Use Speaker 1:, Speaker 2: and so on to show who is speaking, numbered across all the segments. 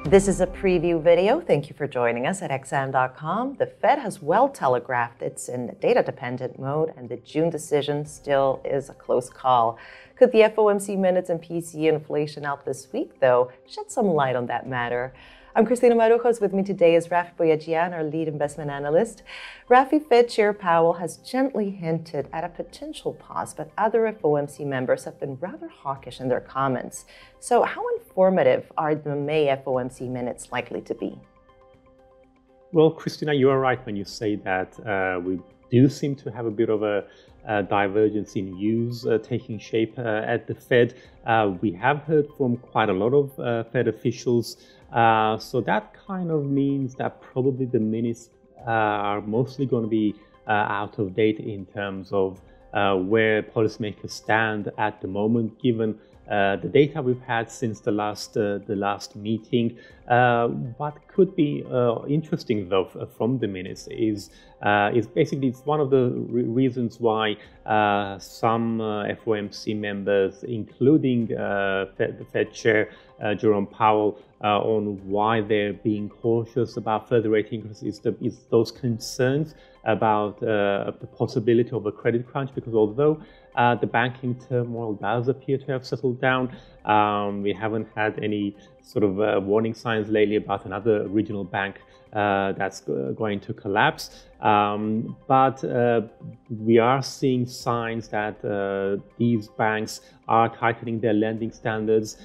Speaker 1: This is a preview video. Thank you for joining us at xam.com. The Fed has well telegraphed it's in data-dependent mode, and the June decision still is a close call. Could the FOMC minutes and PCE inflation out this week, though, shed some light on that matter? I'm Cristina Marujos. With me today is Rafi Boyajian, our lead investment analyst. Rafi, Fed Chair Powell has gently hinted at a potential pause, but other FOMC members have been rather hawkish in their comments. So how informative are the May FOMC minutes likely to be?
Speaker 2: Well, Christina, you are right when you say that we do seem to have a bit of a divergence in views taking shape at the Fed. We have heard from quite a lot of Fed officials. So that kind of means that probably the minutes are mostly going to be out of date in terms of where policymakers stand at the moment, given the data we've had since the last meeting. What could be interesting, though, from the minutes is basically it's one of the reasons why some FOMC members, including the Fed Chair Jerome Powell, on why they're being cautious about further rate increases is those concerns about the possibility of a credit crunch, because although the banking turmoil does appear to have settled down, we haven't had any sort of warning signs lately about another regional bank that's going to collapse. But we are seeing signs that these banks are tightening their lending standards.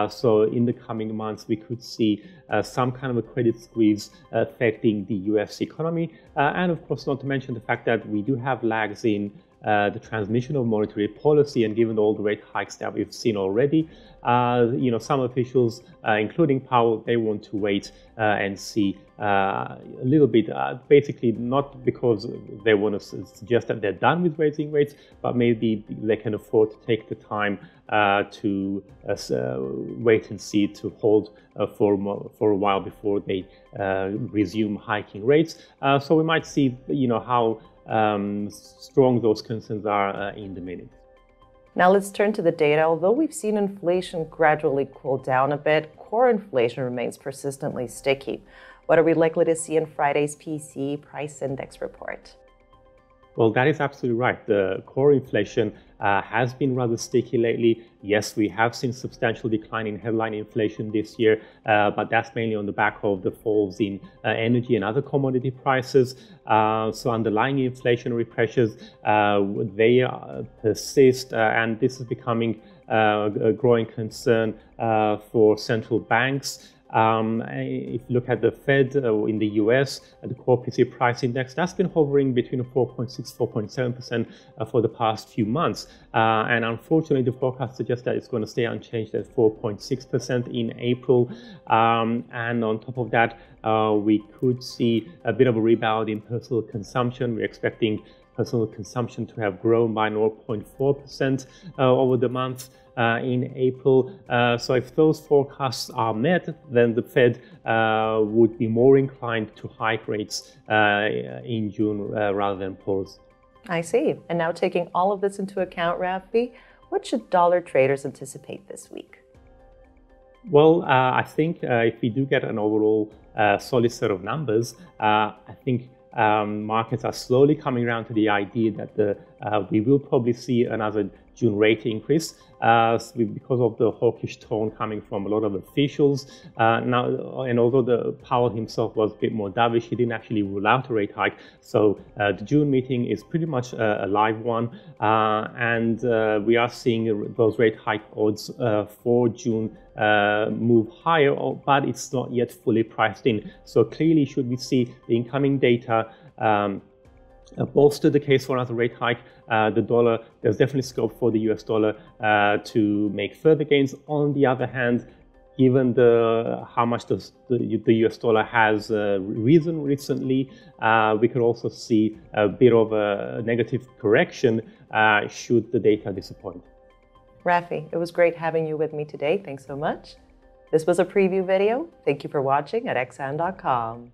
Speaker 2: So in the coming months, we could see some kind of a credit squeeze affecting the US economy. And of course, not to mention the fact that we do have lags in the transmission of monetary policy, and given all the rate hikes that we've seen already, some officials, including Powell, they want to wait and see a little bit, basically not because they want to suggest that they're done with raising rates, but maybe they can afford to take the time to wait and see, to hold for a while before they resume hiking rates. So we might see, how strong those concerns are in the minutes.
Speaker 1: Now let's turn to the data. Although we've seen inflation gradually cool down a bit, core inflation remains persistently sticky. What are we likely to see in Friday's PCE price index report?
Speaker 2: Well, that is absolutely right. The core inflation has been rather sticky lately. Yes, we have seen substantial decline in headline inflation this year, but that's mainly on the back of the falls in energy and other commodity prices. So underlying inflationary pressures, they persist, and this is becoming a growing concern for central banks. If you look at the Fed in the US, the core PCE price index, that's been hovering between 4.6% 4.7% for the past few months. And unfortunately, the forecast suggests that it's going to stay unchanged at 4.6% in April. And on top of that, we could see a bit of a rebound in personal consumption. We're expecting personal consumption to have grown by 0.4% over the month in April. So if those forecasts are met, then the Fed would be more inclined to hike rates in June rather than pause.
Speaker 1: I see. And now, taking all of this into account, Rafi, what should dollar traders anticipate this week?
Speaker 2: Well, I think if we do get an overall solid set of numbers, I think markets are slowly coming around to the idea that we will probably see another June rate increase because of the hawkish tone coming from a lot of officials. Now, and although Powell himself was a bit more dovish, he didn't actually rule out a rate hike. So the June meeting is pretty much a live one, and we are seeing those rate hike odds for June move higher, but it's not yet fully priced in. So clearly, should we see the incoming data bolster the case for another rate hike, there's definitely scope for the US dollar to make further gains. On the other hand, given how much the US dollar has risen recently, we could also see a bit of a negative correction should the data disappoint.
Speaker 1: Rafi, it was great having you with me today. Thanks so much. This was a preview video. Thank you for watching at xam.com.